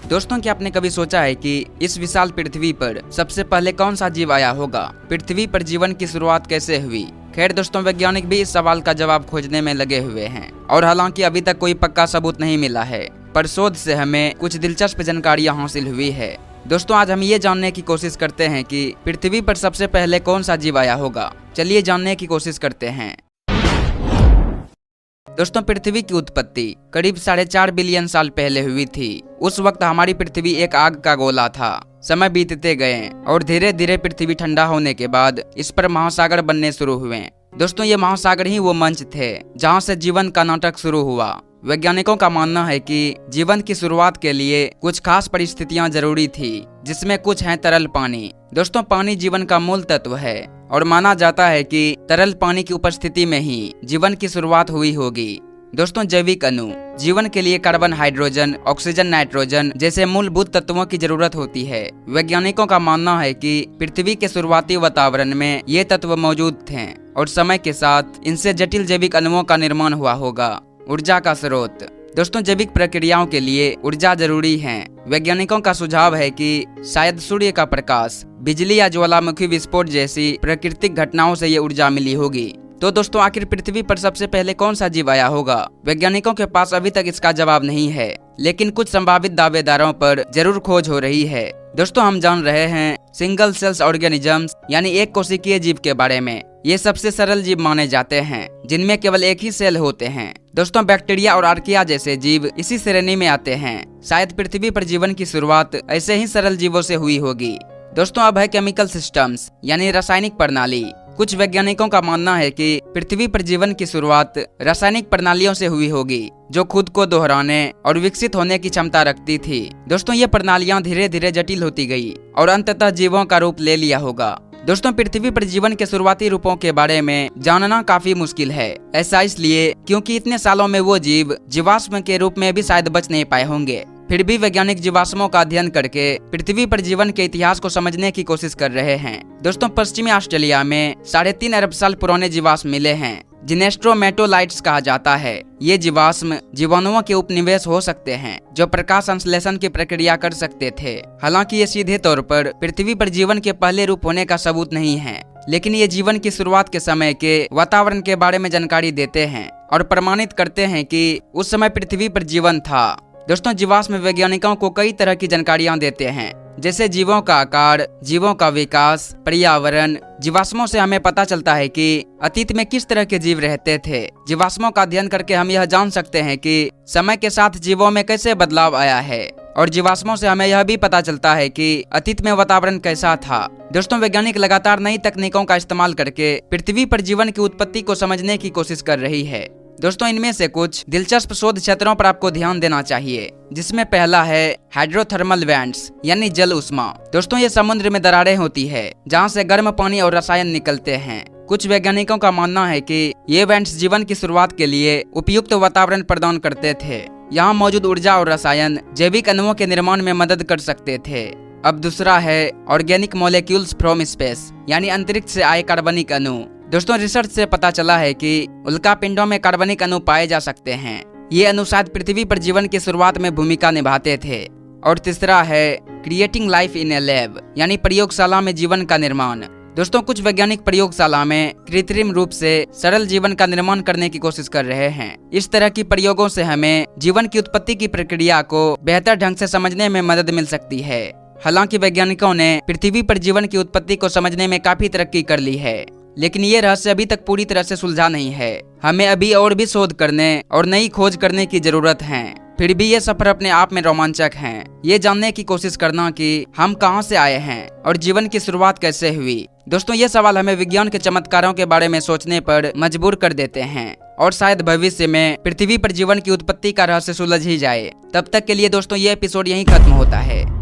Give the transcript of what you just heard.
दोस्तों, क्या आपने कभी सोचा है कि इस विशाल पृथ्वी पर सबसे पहले कौन सा जीव आया होगा? पृथ्वी पर जीवन की शुरुआत कैसे हुई? खैर दोस्तों, वैज्ञानिक भी इस सवाल का जवाब खोजने में लगे हुए हैं और हालांकि अभी तक कोई पक्का सबूत नहीं मिला है, पर शोध से हमें कुछ दिलचस्प जानकारियां हासिल हुई है। दोस्तों, आज हम ये जानने की कोशिश करते हैं कि पृथ्वी पर सबसे पहले कौन सा जीव आया होगा। चलिए जानने की कोशिश करते हैं। दोस्तों, पृथ्वी की उत्पत्ति करीब 4.5 बिलियन साल पहले हुई थी। उस वक्त हमारी पृथ्वी एक आग का गोला था। समय बीतते गए और धीरे धीरे पृथ्वी ठंडा होने के बाद इस पर महासागर बनने शुरू हुए। दोस्तों, ये महासागर ही वो मंच थे जहाँ से जीवन का नाटक शुरू हुआ। वैज्ञानिकों का मानना है कि जीवन की शुरुआत के लिए कुछ खास परिस्थितियां जरूरी थी, जिसमें कुछ है तरल पानी। दोस्तों, पानी जीवन का मूल तत्व है और माना जाता है कि तरल पानी की उपस्थिति में ही जीवन की शुरुआत हुई होगी। दोस्तों, जैविक अणु जीवन के लिए कार्बन, हाइड्रोजन, ऑक्सीजन, नाइट्रोजन जैसे मूलभूत तत्वों की जरूरत होती है। वैज्ञानिकों का मानना है कि पृथ्वी के शुरुआती वातावरण में ये तत्व मौजूद थे और समय के साथ इनसे जटिल जैविक अणुओं का निर्माण हुआ होगा। ऊर्जा का स्रोत दोस्तों, जैविक प्रक्रियाओं के लिए ऊर्जा जरूरी है। वैज्ञानिकों का सुझाव है कि शायद सूर्य का प्रकाश, बिजली या ज्वालामुखी विस्फोट जैसी प्राकृतिक घटनाओं से ये ऊर्जा मिली होगी। तो दोस्तों, आखिर पृथ्वी पर सबसे पहले कौन सा जीव आया होगा? वैज्ञानिकों के पास अभी तक इसका जवाब नहीं है, लेकिन कुछ संभावित दावेदारों पर जरूर खोज हो रही है। दोस्तों, हम जान रहे हैं सिंगल सेल्स ऑर्गेनिजम्स यानी एक कोशिकीय जीव के बारे में। ये सबसे सरल जीव माने जाते हैं जिनमें केवल एक ही सेल होते हैं। दोस्तों, बैक्टीरिया और आर्किया जैसे जीव इसी श्रेणी में आते हैं। शायद पृथ्वी पर जीवन की शुरुआत ऐसे ही सरल जीवों से हुई होगी। दोस्तों, अब है केमिकल सिस्टम्स यानी रासायनिक प्रणाली। कुछ वैज्ञानिकों का मानना है कि पृथ्वी पर जीवन की शुरुआत रासायनिक प्रणालियों से हुई होगी, जो खुद को दोहराने और विकसित होने की क्षमता रखती थी। दोस्तों, ये प्रणालियां धीरे धीरे जटिल होती गई और अंततः जीवों का रूप ले लिया होगा। दोस्तों, पृथ्वी पर जीवन के शुरुआती रूपों के बारे में जानना काफी मुश्किल है। ऐसा इसलिए क्योंकि इतने सालों में वो जीव जीवाश्म के रूप में भी शायद बच नहीं पाए होंगे। फिर भी वैज्ञानिक जीवाश्मों का अध्ययन करके पृथ्वी पर जीवन के इतिहास को समझने की कोशिश कर रहे हैं। दोस्तों, पश्चिमी ऑस्ट्रेलिया में 3.5 अरब साल पुराने जीवाश्म मिले हैं, जिन्हें स्ट्रोमेटोलाइट्स कहा जाता है। ये जीवाश्म जीवाणुओं के उपनिवेश हो सकते हैं जो प्रकाश संश्लेषण की प्रक्रिया कर सकते थे। हालांकि ये सीधे तौर पर पृथ्वी पर जीवन के पहले रूप होने का सबूत नहीं है, लेकिन ये जीवन की शुरुआत के समय के वातावरण के बारे में जानकारी देते हैं और प्रमाणित करते हैं कि उस समय पृथ्वी पर जीवन था। दोस्तों, जीवाश्म वैज्ञानिकों को कई तरह की जानकारियां देते हैं, जैसे जीवों का आकार, जीवों का विकास, पर्यावरण। जीवाश्मों से हमें पता चलता है कि अतीत में किस तरह के जीव रहते थे। जीवाश्मों का अध्ययन करके हम यह जान सकते हैं कि समय के साथ जीवों में कैसे बदलाव आया है, और जीवाश्मों से हमें यह भी पता चलता है कि अतीत में वातावरण कैसा था। दोस्तों, वैज्ञानिक लगातार नई तकनीकों का इस्तेमाल करके पृथ्वी पर जीवन की उत्पत्ति को समझने की कोशिश कर रही है। दोस्तों, इनमें से कुछ दिलचस्प शोध क्षेत्रों पर आपको ध्यान देना चाहिए, जिसमें पहला है हाइड्रोथर्मल वेंट्स यानी जल उष्मा। दोस्तों, ये समुद्र में दरारें होती है जहां से गर्म पानी और रसायन निकलते हैं। कुछ वैज्ञानिकों का मानना है कि ये वेंट्स जीवन की शुरुआत के लिए उपयुक्त वातावरण प्रदान करते थे। यहाँ मौजूद ऊर्जा और रसायन जैविक अणुओं के निर्माण में मदद कर सकते थे। अब दूसरा है ऑर्गेनिक मॉलिक्यूल्स फ्रॉम स्पेस यानी अंतरिक्ष से आए कार्बनिक अणु। दोस्तों, रिसर्च से पता चला है कि उल्का पिंडों में कार्बनिक अणु पाए जा सकते हैं। ये अणु शायद पृथ्वी पर जीवन की शुरुआत में भूमिका निभाते थे। और तीसरा है creating life in A lab यानी प्रयोगशाला में जीवन का निर्माण। दोस्तों, कुछ वैज्ञानिक प्रयोगशाला में कृत्रिम रूप से सरल जीवन का निर्माण करने की कोशिश कर रहे हैं। इस तरह की प्रयोगों से हमें जीवन की उत्पत्ति की प्रक्रिया को बेहतर ढंग से समझने में मदद मिल सकती है। हालांकि वैज्ञानिकों ने पृथ्वी पर जीवन की उत्पत्ति को समझने में काफी तरक्की कर ली है, लेकिन ये रहस्य अभी तक पूरी तरह से सुलझा नहीं है। हमें अभी और भी शोध करने और नई खोज करने की जरूरत है। फिर भी ये सफर अपने आप में रोमांचक है। ये जानने की कोशिश करना कि हम कहां से आए हैं और जीवन की शुरुआत कैसे हुई। दोस्तों, ये सवाल हमें विज्ञान के चमत्कारों के बारे में सोचने पर मजबूर कर देते हैं और शायद भविष्य में पृथ्वी पर जीवन की उत्पत्ति का रहस्य सुलझ ही जाए। तब तक के लिए दोस्तों, ये एपिसोड यहीं खत्म होता है।